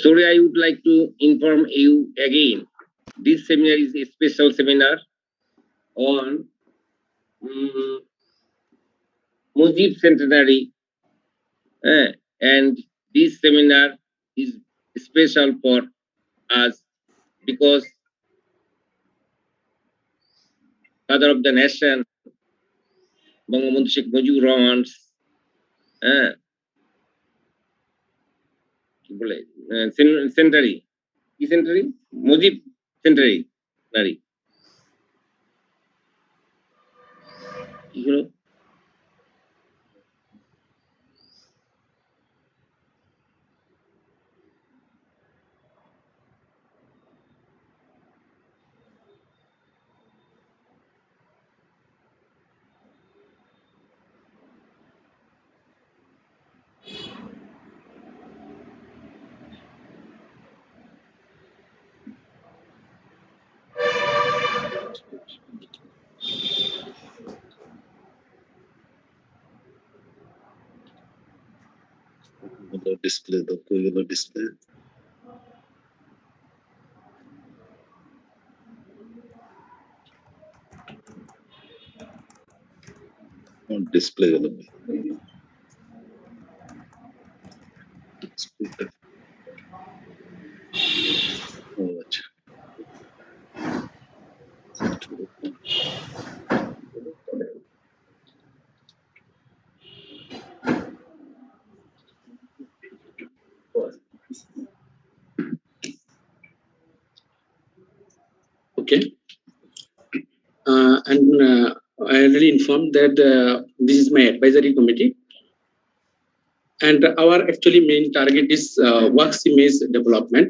Sorry, I would like to inform you again. This seminar is a special seminar on Mujib centenary, and this seminar is special for us because father of the nation, Bangabandhu Sheikh Mujibur Rahman's কি বলে সেন্টারি কি সেন্টারি মুজিব সেন্টারি নারী কি হলো display the regular display. Display Okay. I already informed that this is my advisory committee. And our actually main target is Waxy maize development.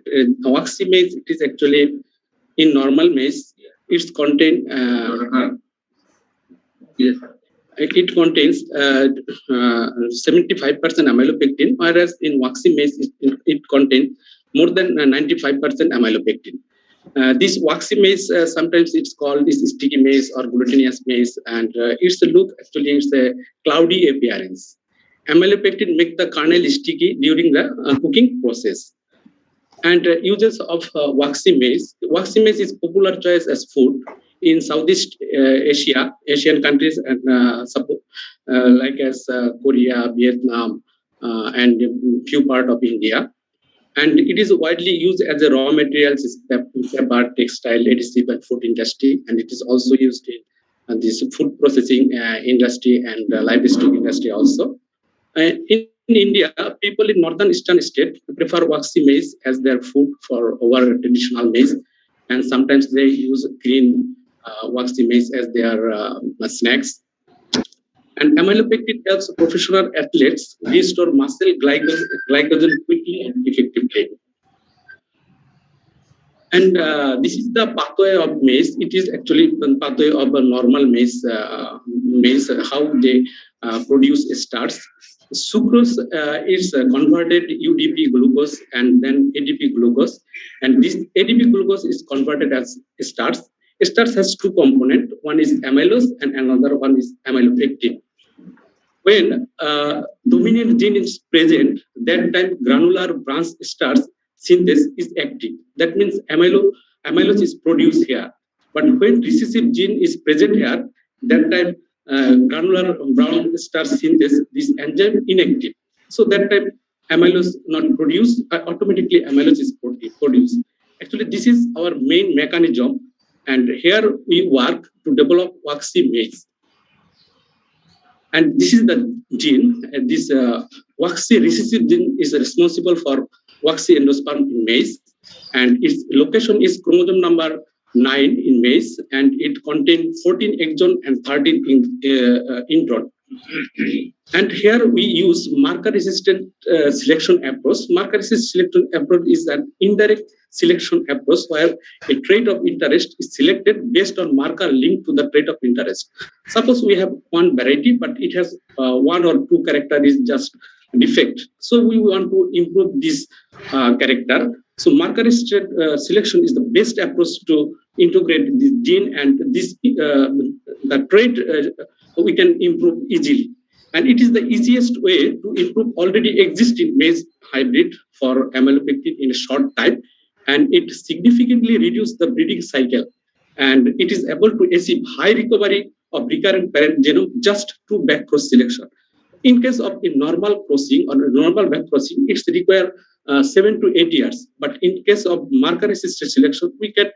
Waxy maize, it is actually in normal maize, it's contain it contains 75% amylopectin, whereas in Waxy maize it contains more than 95% amylopectin. This Waxy maize, sometimes it's called this sticky maize or glutinous maize, and it's a look, actually it's a cloudy appearance. Amylopectin make the kernel sticky during the cooking process. And uses of Waxy maize. Waxy maize is popular choice as food in Southeast Asian countries, and like as Korea, Vietnam, and few part of India. And it is widely used as a raw materials in paper, textile, adhesive, and food industry. And it is also used in this food processing industry and livestock industry also. In India, people in northern eastern state prefer Waxy maize as their food for our traditional maize, and sometimes they use green Waxy maize as their snacks. And amylopectin helps professional athletes restore muscle glycogen quickly and effectively. And this is the pathway of maize. It is actually the pathway of a normal maize, how they produce starch. Sucrose is converted UDP glucose and then ADP glucose. And this ADP glucose is converted as starch. Starch has two components. One is amylose and another one is amylopectin. When dominant gene is present, that time granular branch starch synthesis is active. That means amylose is produced here. But when recessive gene is present here, that time granular brown starch synthesis, this enzyme inactive. So that time amylose not produced, automatically amylose is produced. Actually, this is our main mechanism, and here we work to develop Waxy maize. And this is the gene, and this Waxy recessive gene is responsible for Waxy endosperm in maize, and its location is chromosome number 9 in maize, and it contains 14 exon and 13 intron. And here we use marker-assisted selection approach. Marker-assisted selection approach is an indirect selection approach where a trait of interest is selected based on marker linked to the trait of interest. Suppose we have one variety, but it has one or two character is just defect. So we want to improve this character. So marker-assisted selection is the best approach to integrate this gene, and this the trait we can improve easily. And it is the easiest way to improve already existing maize hybrid for amylopectin in a short time, and it significantly reduces the breeding cycle, and it is able to achieve high recovery of recurrent parent genome just through back cross selection. In case of a normal crossing or a normal back crossing, it's require 7 to 8 years. But in case of marker assisted selection, we can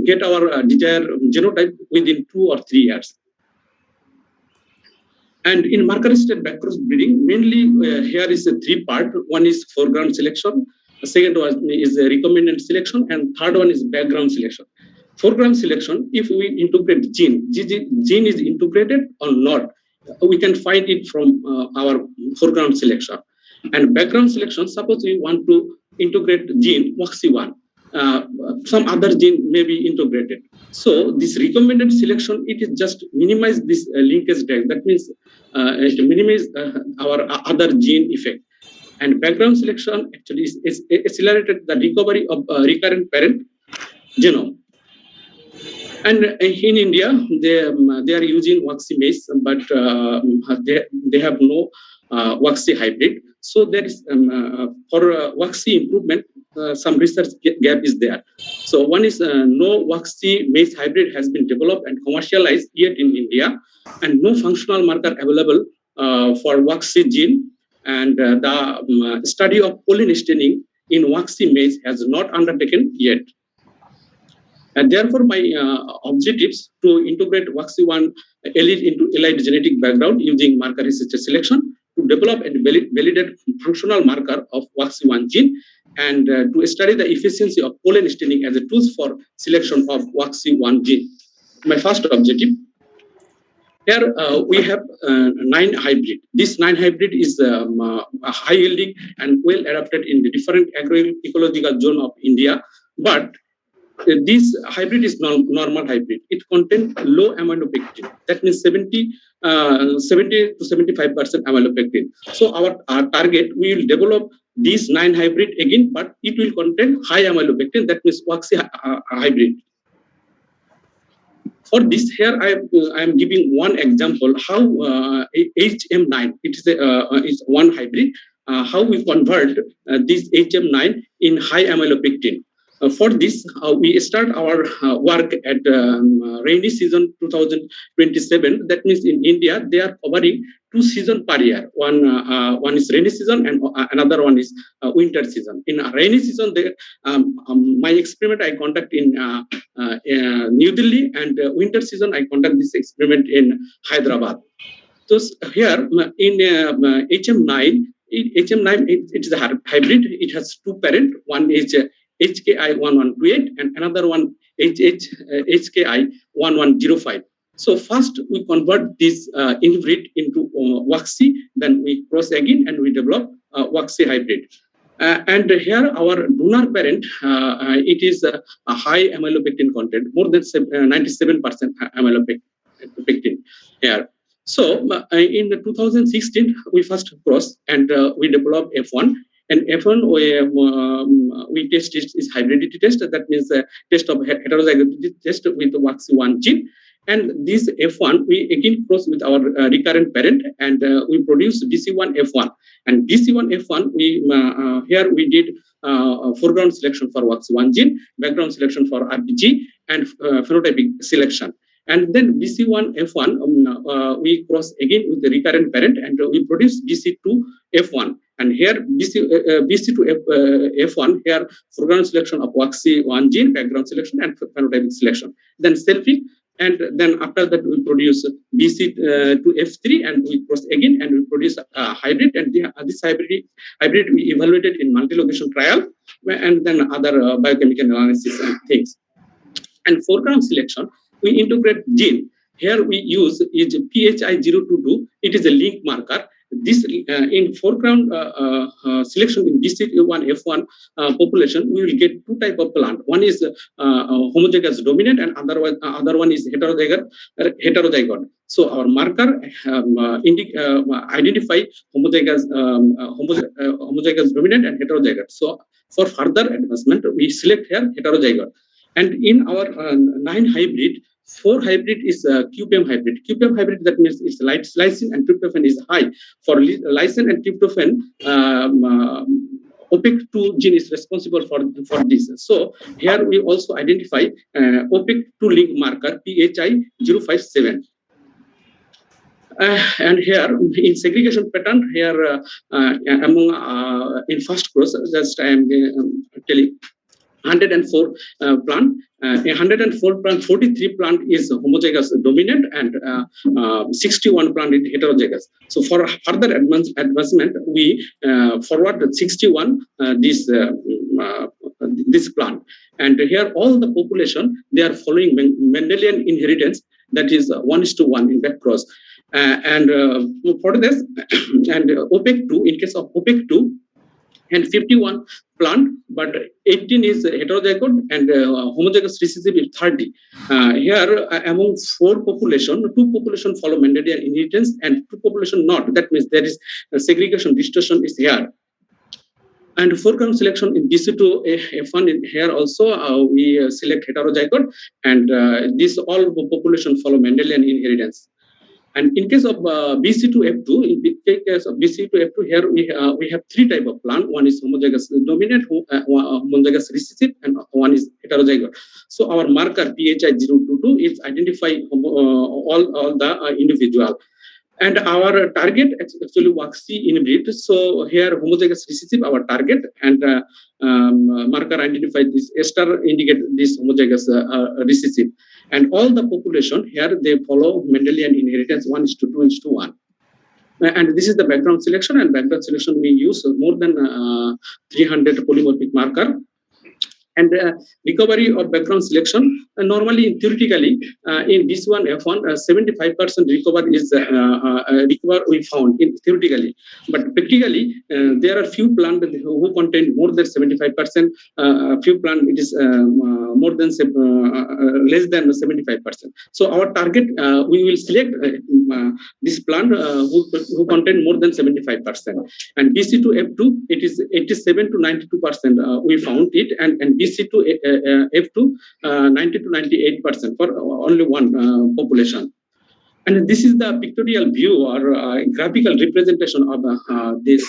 get our desired genotype within 2 or 3 years. And in marker-assisted backcross breeding, mainly here is a three-part. One is foreground selection, the second one is a recombinant selection, and third one is background selection. Foreground selection, if we integrate gene is integrated or not, we can find it from our foreground selection. And background selection, suppose we want to integrate gene Waxy1, some other gene may be integrated. So this recombinant selection, it is just minimize this linkage drag. That means it minimize our other gene effect. And background selection actually is accelerated the recovery of recurrent parent genome. And in India, they are using Waxy maize, but they have no Waxy hybrid. So there is for Waxy improvement, some research gap is there. So one is no Waxy maize hybrid has been developed and commercialized yet in India, and no functional marker available for Waxy gene. And the study of pollen staining in Waxy maize has not undertaken yet. And therefore, my objectives to integrate Waxy1 elite into elite genetic background using marker assisted selection to develop and validate functional marker of Waxy1 gene, and to study the efficiency of pollen staining as a tool for selection of Waxy1 gene. My first objective. Here we have 9 hybrid. This 9 hybrid is high yielding and well adapted in the different agroecological zone of India, but this hybrid is normal hybrid. It contains low amylopectin. That means 70 to 75% amylopectin. So our target, we will develop these 9 hybrid again, but it will contain high amylopectin. That means Waxy hybrid. For this, here I am giving one example how HM9, it is one hybrid, how we convert this HM9 in high amylopectin. For this, we start our work at rainy season 2027. That means in India, they are covering 2 seasons per year. One is rainy season and another one is winter season. In rainy season, my experiment I conduct in New Delhi, and winter season I conduct this experiment in Hyderabad. So here in HM9, it is a hybrid. It has 2 parents. One is HKI1128 and another one HKI1105. So first we convert this hybrid into Waxy, then we cross again and we develop Waxy hybrid. And here our donor parent, it is a high amylopectin content, more than 97% amylopectin here. So in 2016, we first cross and we develop F1. And F1, we test is hybridity test. That means test of heterozygosity test with the Waxy1 gene. And this F1, we again cross with our recurrent parent, and we produce BC1F1. And BC1F1, here we did foreground selection for Waxy1 gene, background selection for RBG, and phenotypic selection. And then BC1F1, we cross again with the recurrent parent, and we produce BC2F1. And here BC2F1, here foreground selection of Waxy1 gene, background selection, and phenotypic selection. Then selfie, and then after that we produce BC2F3, and we cross again and we produce a hybrid. And this hybrid we evaluated in multi-location trial, and then other biochemical analysis and things. And foreground selection, we integrate gene. Here we use is PHI022. It is a link marker. This in foreground selection in BC1F1 population, we will get 2 type of plant. One is homozygous dominant, and other one is heterozygote. So our marker identify homozygous dominant and heterozygote. So for further advancement, we select here heterozygote. And in our 9 hybrid, 4 hybrid is QPM hybrid. QPM hybrid, that means it's lysine and tryptophan is high. For lysine and tryptophan, OPEC2 gene is responsible for this. So here we also identify OPEC2 link marker PHI 057. And here in segregation pattern, here among in first cross, just I am telling 104 plant. 104 plant, 43 plant is homozygous dominant, and 61 plant is heterozygous. So for further advancement, we forward 61 this plant. And here all the population, they are following Mendelian inheritance, that is 1:1 in back cross. And for this, and OPEC2, in case of OPEC2, and 51 plant, but 18 is heterozygote, and homozygous recessive is 30. Here among 4 population, 2 population follow Mendelian inheritance and 2 population not. That means there is segregation distortion is here. And foreground selection in BC2F1 in here also we select heterozygote, and this all population follow Mendelian inheritance. And in case of BC2F2, in case of BC2F2, here we have 3 type of plant. One is homozygous dominant, homozygous recessive, and one is heterozygote. So our marker PHI022 is identify all the individual. And our target actually Waxy inbreed. So here homozygous recessive our target, and marker identify this ester indicate this homozygous recessive. And all the population here, they follow Mendelian inheritance 1:2:1. And this is the background selection. And background selection we use more than 300 polymorphic marker. And recovery of background selection, normally theoretically in this one F1 75% recover is recover we found in theoretically, but practically there are few plants who contain more than 75%, few plants it is more than less than 75%. So our target we will select this plant who contain more than 75%, and BC2F2 it is 87 to 92% we found it, and BC2F2 90 to 98% for only one population. And this is the pictorial view or graphical representation of this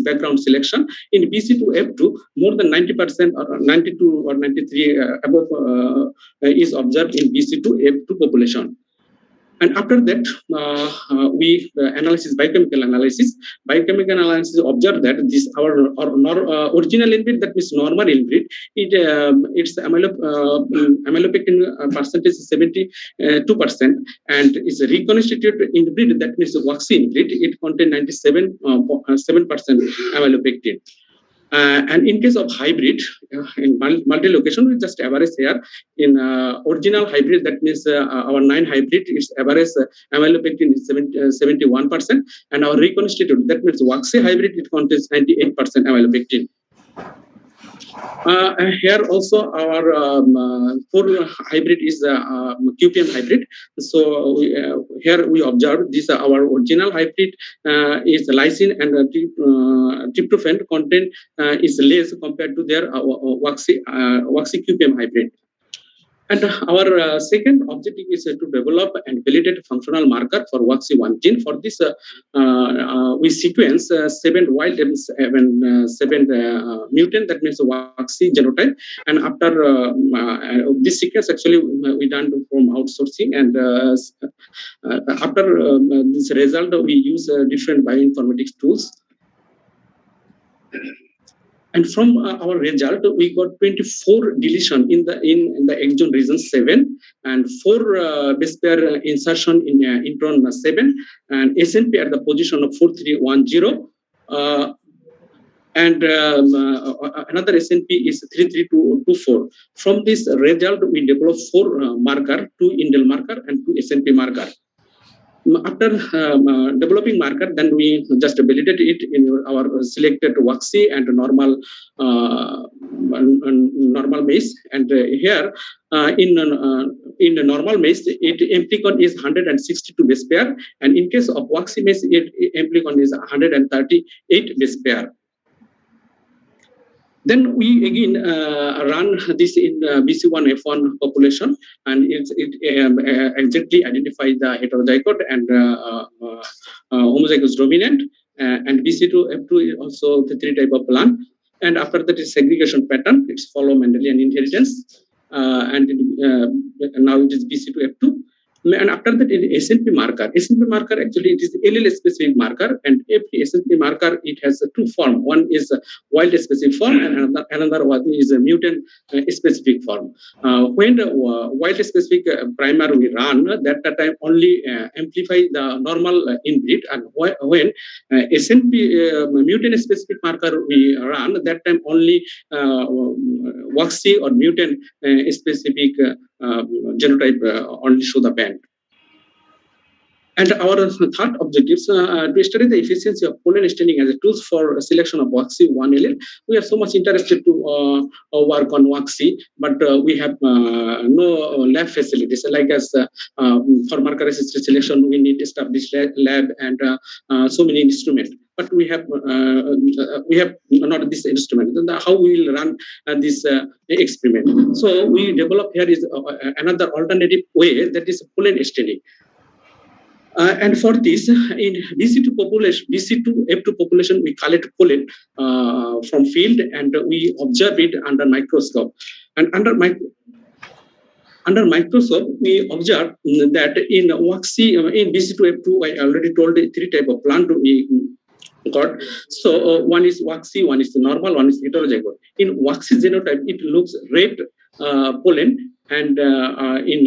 background selection. In BC2F2, more than 90% or 92 or 93 above is observed in BC2F2 population. And after that, we analysis biochemical analysis. Biochemical analysis observed that this our original inbreed, that means normal inbreed, its amylopectin percentage is 72%, and is reconstituted inbreed, that means Waxy inbreed, it contains 97% amylopectin. And in case of hybrid, in multi-location, we just average here. In original hybrid, that means our 9 hybrid, its average amylopectin is 71%, and our reconstituted, that means Waxy hybrid, it contains 98% amylopectin. Here also our 4 hybrid is QPM hybrid. So here we observe this our original hybrid is lysine and tryptophan content is less compared to their Waxy QPM hybrid. And our second objective is to develop and validate functional marker for Waxy1 gene. For this, we sequence 7 wild and 7 mutant, that means Waxy genotype. And after this sequence, actually, we done from outsourcing. And after this result, we use different bioinformatics tools. And from our result, we got 24 deletion in the exon region 7, and 4 base pair insertion in intron 7, and SNP at the position of 4310. And another SNP is 33224. From this result, we develop 4 marker, 2 indel marker and 2 SNP marker. After developing marker, then we just validate it in our selected Waxy and normal maize. And here in the normal maize, amplicon is 162 base pair, and in case of Waxy maize, amplicon is 138 base pair. Then we again run this in BC1F1 population, and it exactly identifies the heterozygote and homozygous dominant, and BC2F2 is also the 3 type of plant. And after that is segregation pattern. It's follow Mendelian inheritance, now it is BC2F2. And after that, it is SNP marker. SNP marker actually it is allele specific marker, and every SNP marker it has two form. One is a wild specific form, and another one is a mutant specific form. When the wild specific primer we run, that time only amplify the normal inbreed, and when SNP mutant specific marker we run, that time only Waxy or mutant specific genotype only show the band. And our third objectives to study the efficiency of pollen staining as a tool for selection of Waxy 1 allele. We are so much interested to work on Waxy, but we have no lab facilities. Like as for marker assisted selection, we need established lab and so many instruments. But we have not this instrument. Then how we will run this experiment? So we develop here is another alternative way, that is pollen staining. And for this, in BC2F2 population, we collect pollen from field and we observe it under microscope. And under microscope, we observe that in Waxy, in BC2F2, I already told 3 type of plant we got. So one is Waxy, one is normal, one is heterozygote. In Waxy genotype, it looks red pollen, and in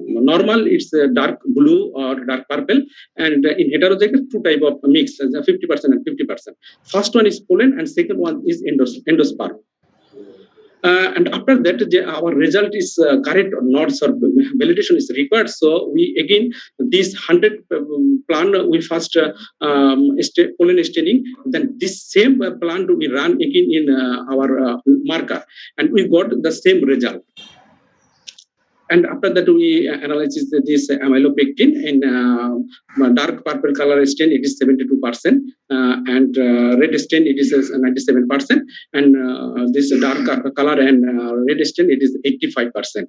normal it's dark blue or dark purple, and in heterozygote 2 type of mix, 50% and 50%. First one is pollen, and second one is endosperm. And after that, our result is correct or not, so validation is required. So we again, this 100 plant we first pollen staining, then this same plant we run again in our marker, and we got the same result. And after that, we analyze this amylopectin in dark purple color stain, it is 72%, and red stain, it is 97%, and this dark color and red stain, it is 85%.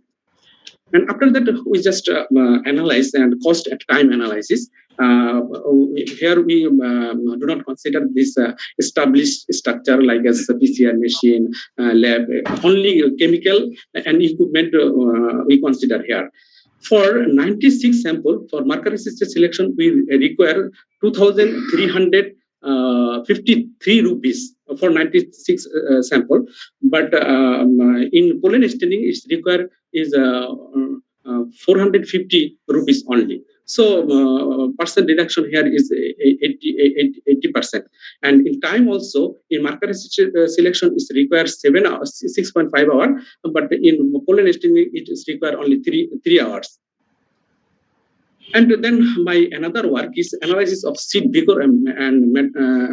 And after that, we just analyze and cost at time analysis. Here we do not consider this established structure like as a PCR machine, lab, only chemical and equipment we consider here. For 96 sample, for marker assisted selection, we require 2,353 rupees for 96 sample, but in pollen staining it's required is 450 rupees only. So percent reduction here is 80%. And in time also, in marker assisted selection is required 7 hours, 6.5 hours, but in pollen staining it is required only 3 hours. And then my another work is analysis of seed vigor and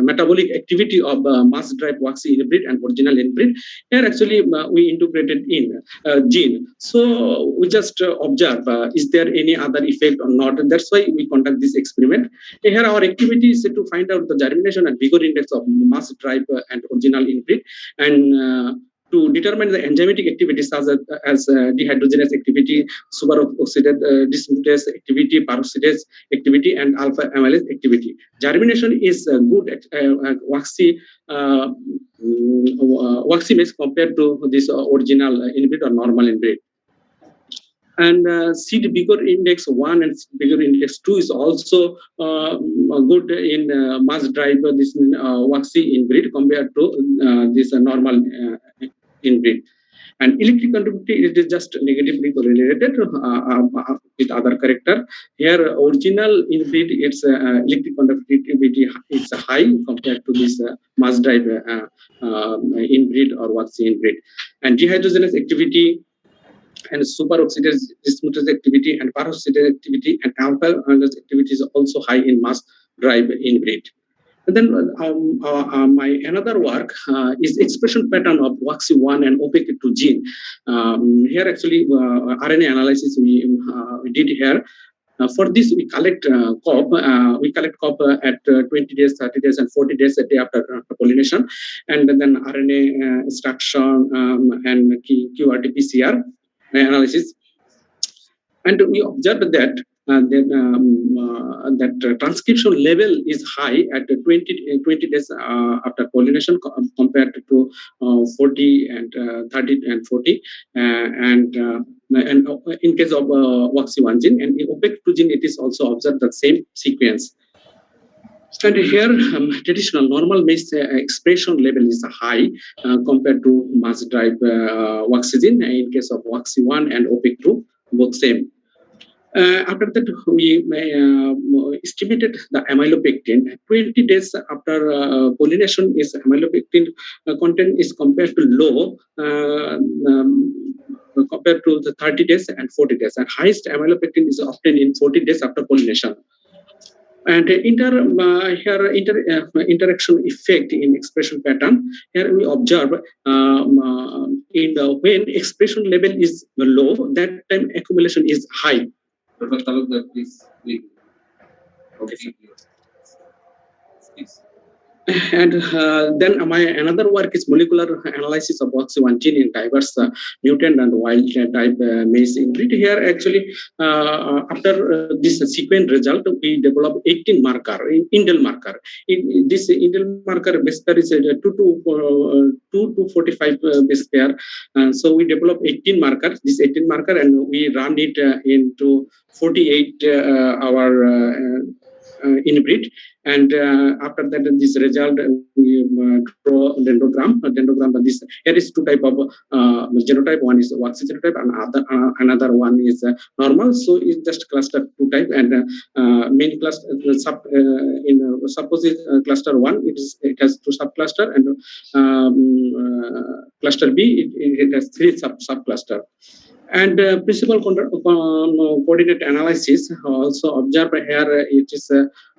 metabolic activity of mass drive Waxy inbreed and original inbreed. Here actually we integrated in gene. So we just observe is there any other effect or not. And that's why we conduct this experiment. Here our activity is to find out the germination and vigor index of mass drive and original inbreed, and to determine the enzymatic activities such as dehydrogenase activity, superoxidase dismutase activity, peroxidase activity, and alpha amylase activity. Germination is good at Waxy maize compared to this original inbreed or normal inbreed. And seed vigor index 1 and seed vigor index 2 is also good in mass drive this Waxy inbreed compared to this normal inbreed. And electric conductivity, it is just negatively correlated with other character. Here, original inbreed, its electric conductivity is high compared to this mass drive inbreed or Waxy inbreed. And dehydrogenase activity and superoxidase dismutase activity and peroxidase activity and alpha amylase activity is also high in mass drive inbreed. And then my another work is expression pattern of Waxy1 and OPEC2 gene. Here actually RNA analysis we did here. For this, we collect COP at 20 days, 30 days, and 40 days a day after pollination, and then RNA extraction and qRT-PCR analysis. And we observed that transcription level is high at 20 days after pollination compared to 40 and 30 and 40. And in case of Waxy1 gene, and in OPEC2 gene, it is also observed the same sequence. And here, traditional normal maize expression level is high compared to mass drive Waxy gene. In case of Waxy1 and OPEC2, both same. After that, we estimated the amylopectin. 20 days after pollination, is amylopectin content is compared to low compared to the 30 days and 40 days. And highest amylopectin is obtained in 40 days after pollination. And interaction effect in expression pattern. Here we observe when expression level is low, that time accumulation is high. And then another work is molecular analysis of Waxy1 gene in diverse mutant and wild type maize inbreed. Here, actually, after this sequence result, we develop 18 marker, indel marker. This indel marker base pair is 2 to 45 base pair. So we develop 18 markers, this 18 marker, and we run it into 48 hour inbreed. And after that, this result we draw dendrogram. This here is two type of genotype. One is Waxy genotype, and another one is normal. So it's just cluster two type, and main cluster in suppose cluster one, it has two subcluster, and cluster B it has three subcluster. And principal coordinate analysis also observe here. It is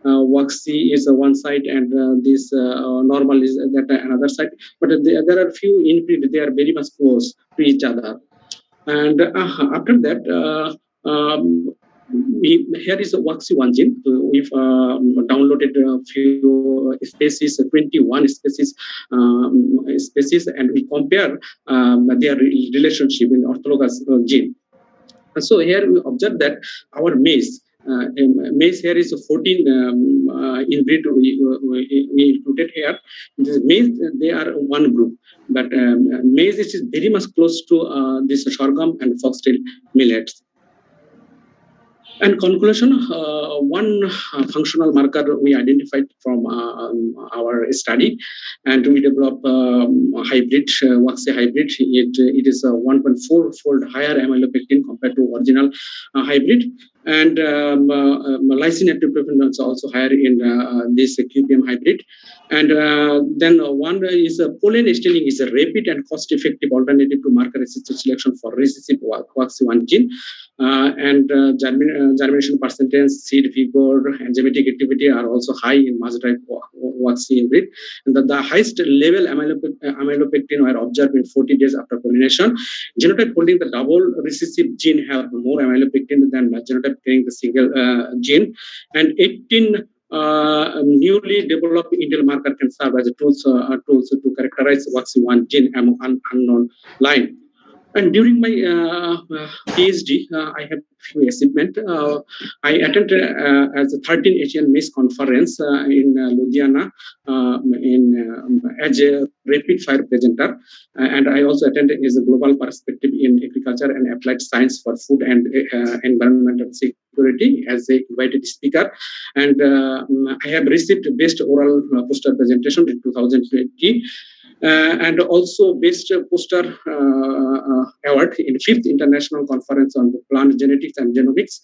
Waxy is one side, and this normal is that another side. But there are few inbreed, they are very much close to each other. And after that, here is a Waxy1 gene. We've downloaded a few species, 21 species, and we compare their relationship in orthologous gene. So here we observe that our maize here is 14 inbreed we included here. This maize, they are one group, but maize is very much close to this sorghum and foxtail millets. And conclusion, one functional marker we identified from our study, and we developed hybrid, Waxy hybrid. It is 1.4-fold higher amylopectin compared to original hybrid. And lysine and tryptophan is also higher in this QPM hybrid. And then one is pollen staining is a rapid and cost-effective alternative to marker-assisted selection for recessive Waxy1 gene. And germination percentage, seed vigor, and genetic activity are also high in mass drive Waxy inbreed. And the highest level amylopectin were observed in 40 days after pollination. Genotype holding the double recessive gene have more amylopectin than genotype carrying the single gene. And 18 newly developed indel marker can serve as tools to characterize Waxy1 gene among unknown line. And during my PhD, I have few achievement. I attended as a 13 Asian Maize Conference in Ludhiana as a rapid fire presenter, and I also attended as a global perspective in agriculture and applied science for food and environmental security as a invited speaker. And I have received best oral poster presentation in 2020. And also best poster award in 5th International Conference on Plant Genetics and Genomics.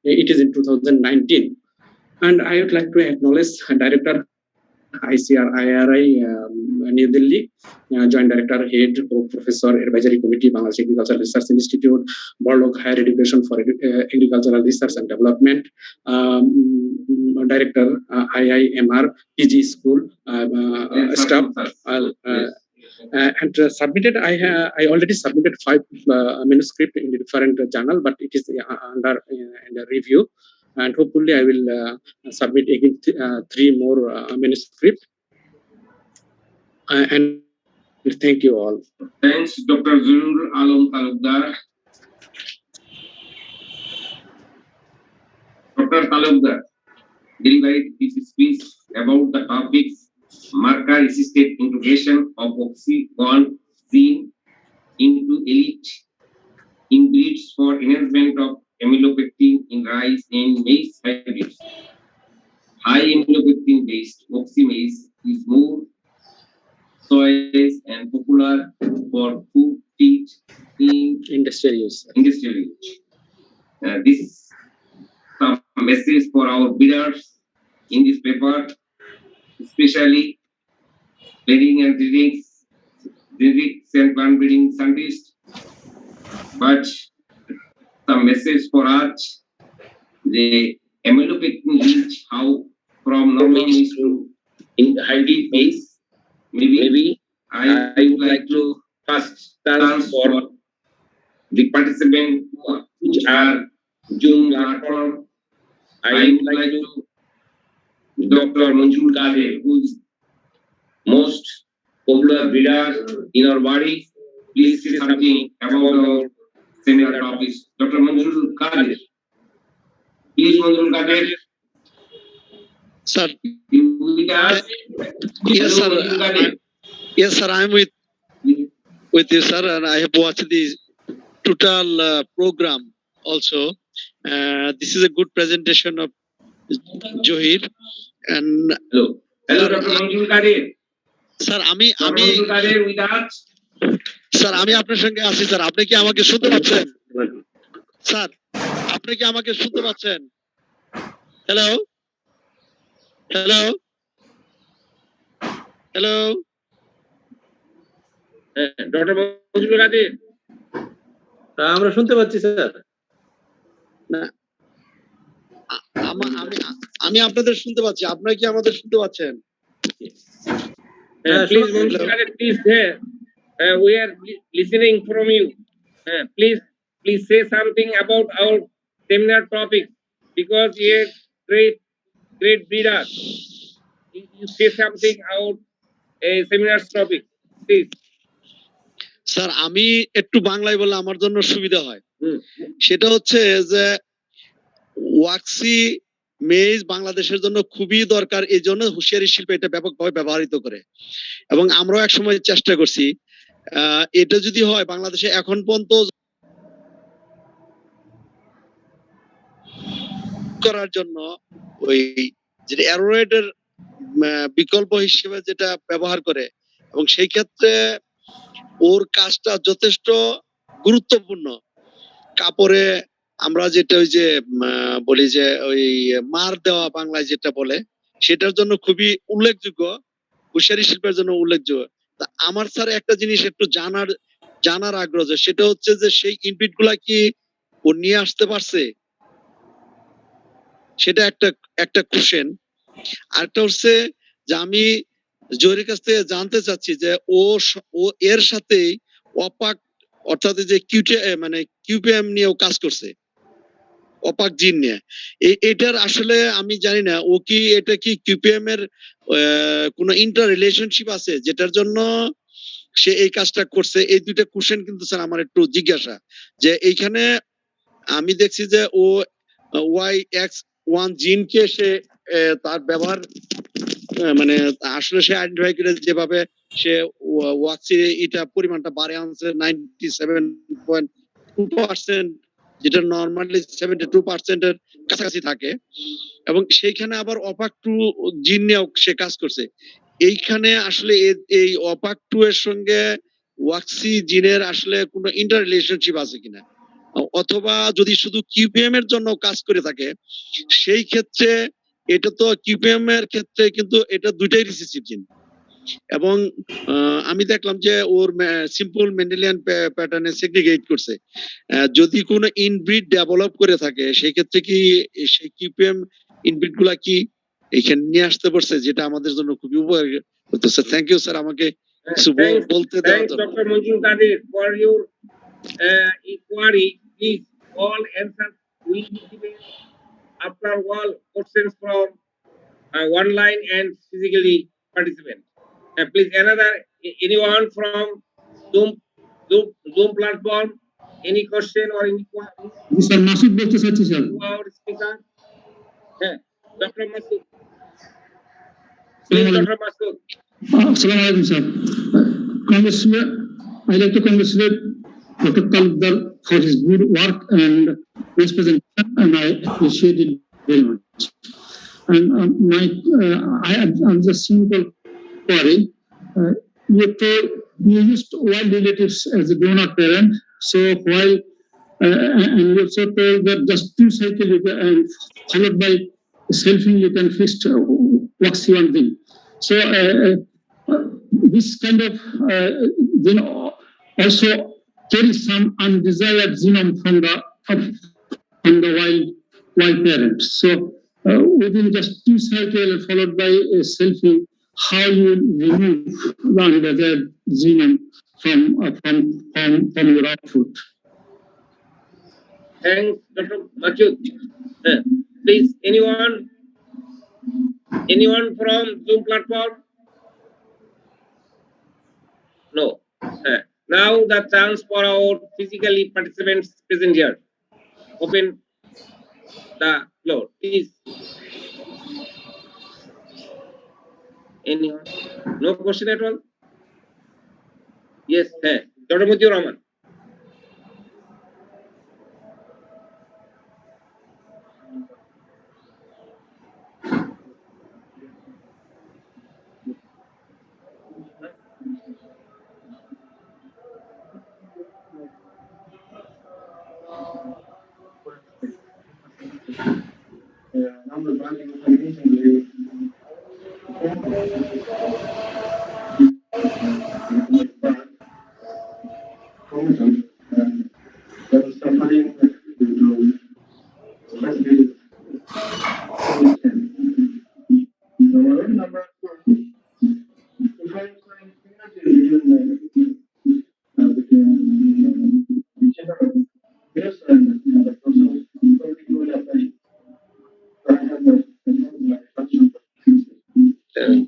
It is in 2019. And I would like to acknowledge Director ICR IRI New Delhi, Joint Director Head Professor Advisory Committee Bangladesh Agricultural Research Institute, Board of Higher Education for Agricultural Research and Development, Director IIMR PG School staff, and submitted. I already submitted 5 manuscript in the different journal, but it is under review, and hopefully I will submit again 3 more manuscript. And thank you all. Thanks, Dr. Zurul Alam Talukdar. Dr. Talukdar delivered his speech about the topics marker-assisted integration of Waxy gene into elite inbreeds for enhancement of amylopectin in rice and maize hybrids. High amylopectin-based Waxy maize is more soils and popular for food, feed, in Industrial use. industrial use. This some message for our readers in this paper, especially breeding and genetics and plant breeding scientists. But some message for us, the amylopectin leach how from normal maize to in hybrid maize. Maybe I would like to first thanks for the participants which are Zoom platform. I would like to Dr. Manjul Kadir, who is most popular breeder in our body. Please say something about our seminar topics. Dr. Manjul Kadir. Please, Manjul Kadir. Sir. You with us? Yes, Hello, sir. Manjul Kadir. Yes, sir. I'm with you, sir, and I have watched the total program also. This is a good presentation of Johir. And hello, Dr. Manjul Kadir. Sir, আমি Manjul Kadir with us? Sir আমি আপনার সঙ্গে আছি sir, আপনি কি আমাকে শুনতে পাচ্ছেন? স্যার, আপনি কি আমাকে শুনতে পাচ্ছেন? Hello, hello, hello, doctor Manjur Kader, আমরা শুনতে পাচ্ছি স্যার। না, আমি আপনাদের শুনতে পাচ্ছি, আপনারা কি আমাদের শুনতে পাচ্ছেন? Please Manzur Kader, please, we are listening from you. Please say something about our seminar topic, because you are great breeder. You say something about a seminar topic, please. Sir, আমি একটু বাংলায় বললে আমার জন্য সুবিধা হয়। সেটা হচ্ছে যে ওয়াক্সি মেইজ বাংলাদেশের জন্য খুবই দরকার, এই জন্য হুঁশিয়ারি শিল্প এটা ব্যাপকভাবে ব্যবহৃত করে, এবং আমরাও একসময় চেষ্টা করছি এটা যদি হয় বাংলাদেশে এখন পর্যন্ত করার জন্য ওই যেটা অ্যারোয়েটের বিকল্প হিসেবে যেটা ব্যবহার করে, এবং সেই ক্ষেত্রে ওর কাজটা যথেষ্ট গুরুত্বপূর্ণ। কাপড়ে আমরা যেটা ওই যে বলি যে ওই মার দেওয়া বাংলায় যেটা বলে, সেটার জন্য খুবই উল্লেখযোগ্য, হুঁশিয়ারি শিল্পের জন্য উল্লেখযোগ্য। তা আমার স্যার একটা জিনিস একটু জানার আগ্রহ, সেটা হচ্ছে যে সেই ইনপুট গুলা কি ও নিয়ে আসতে পারছে, সেটা একটা কোশ্চেন। আরেকটা হচ্ছে যে আমি জহিরের কাছ থেকে জানতে চাচ্ছি যে ও এর সাথে অপাক অর্থাৎ যে কিউপিএম নিয়েও কাজ করছে, অপাক জিন নিয়ে। এটার আসলে আমি জানি না ও কি এটা কি কিউপিএম এর কোনো ইন্টার রিলেশনশিপ আছে যেটার জন্য সে এই কাজটা করছে। এই দুইটা কোশ্চেন কিন্তু স্যার আমার একটু জিজ্ঞাসা, যে এইখানে আমি দেখছি যে ও YX1 জিনকে সে তার ব্যবহার মানে আসলে সে আইডেন্টিফাই করে যেভাবে সে ওয়াক্সি এটা পরিমাণটা বাড়ে আনছে 97.2%, যেটা নরমালি 72% এর কাছাকাছি থাকে, এবং সেইখানে আবার অপাক 2 জিন নিয়েও সে কাজ করছে। এইখানে আসলে এই অপাক 2 এর সঙ্গে ওয়াক্সি জিনের আসলে কোনো ইন্টার রিলেশনশিপ আছে কিনা, অথবা যদি শুধু কিউপিএম এর জন্য কাজ করে থাকে, সেই ক্ষেত্রে এটা তো কিউপিএম এর ক্ষেত্রে কিন্তু এটা দুইটাই রিসেসিভ জিন, এবং আমি দেখলাম যে ওর সিম্পল মেন্ডেলিয়ান প্যাটার্নে সেগ্রিগেট করছে। যদি কোনো ইনব্রিড ডেভেলপ করে থাকে সেই ক্ষেত্রে কি সেই কিউপিএম ইনব্রিড গুলা কি এখানে নিয়ে আসতে পারছে, যেটা আমাদের জন্য খুবই উপকারী হতেছে। থ্যাংক ইউ স্যার আমাকে কিছু Thanks, বলতে দেওয়ার thanks, জন্য। Dr. Manjur Kadir, for your inquiry. Please, all answers will be given after all questions from one line and physically participant. Please, anyone from Zoom, Zoom platform, any question or inquiry sir Masud বলতে চাচ্ছি sir. to our speaker? Dr. Masood. Please, Dr. Masood. Assalamu alaikum, sir. I'd like to congratulate Dr. Talibdar for his good work and his presentation, and I appreciate it very much. And I'm just simple query. You used wild relatives as a donor parent, so while and you also told that just 2 cycles and followed by selfing you can fix Waxy one thing. So this kind of also carries some undesired genome from the wild parents. So within just 2 cycles followed by selfing, how you remove the undesired genome from your output. Thanks, Dr. Masood. Please, anyone from Zoom platform? No. Now the chance for our physically participants present here. Open the floor, please. Anyone? No question at all? Yes, Dr. Mutiur Rahman.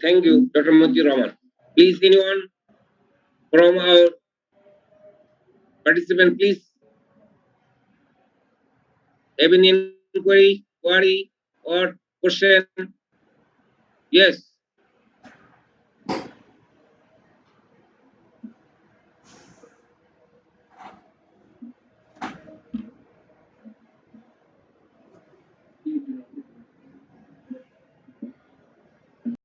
Thank you, Dr. Mutiur Rahman. Please, anyone from our participant, please have any inquiry, query, or question? Yes.